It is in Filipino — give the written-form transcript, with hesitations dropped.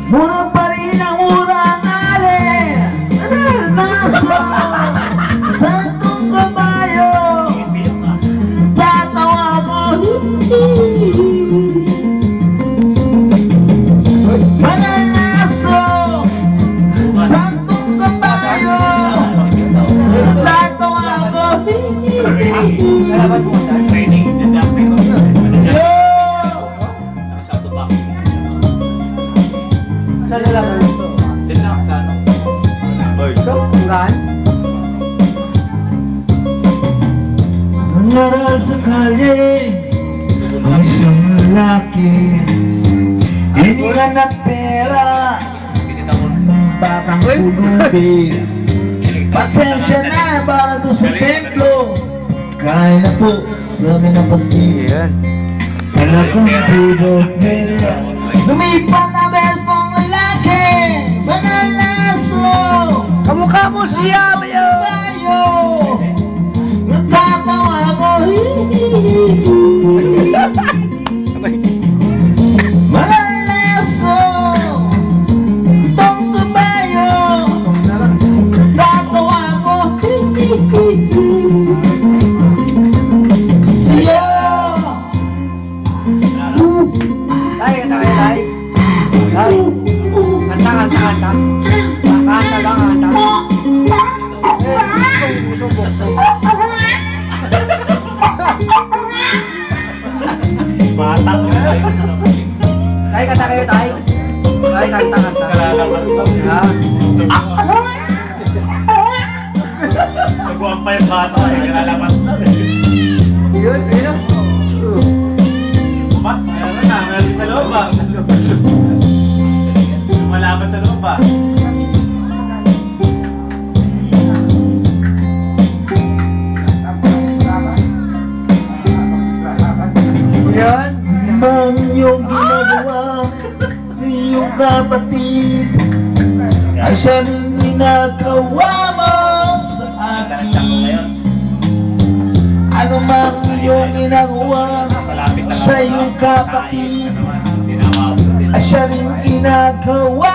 Mura pa rin ang urang alin. Nasa santong kabayo. Tatawa ko. Mananaso. Santong kabayo. Tatawa ko. Training, jumping. Saan nalaman ito? Din lang sa ano? Ito? Saan? Nangaral sa kalye ang isang lalaki. Hiningan ng pera Pinita mo. ng batang pulubi. Pasensya na para doon sa templo. Kain na po sa amin ang pasti. Talagang tibok media. Lumipat na best mong lalaki. Mananaso. Kamukha mo siya, bayo! Bayo. Natatawa ko. Mananaso. Tong kabayo. Natatawa ko. Siya. Tay, kanta kayo, tay. Tay. Kanta, kanta, kanta. Kanta lang, kanta. Busog, busog. Bata mo tayo. Tay, kanta kayo, tay. Tay, kanta, kanta. Kalalakas to. Yan. Nagwang pa yung bata eh. Kalalakas na. Yun, yun. Ba? Meron na. Meron sa loob ah. Malaman sa loob ah. Yan. Mang iyong ginagawa sa iyong kapatid ay siya rin ginagawa mo sa Kalanta ko ngayon. akin. Ano mang iyong ginagawa Malapit na sa iyong kapatid Hindi na maabot. ay siya rin ginagawa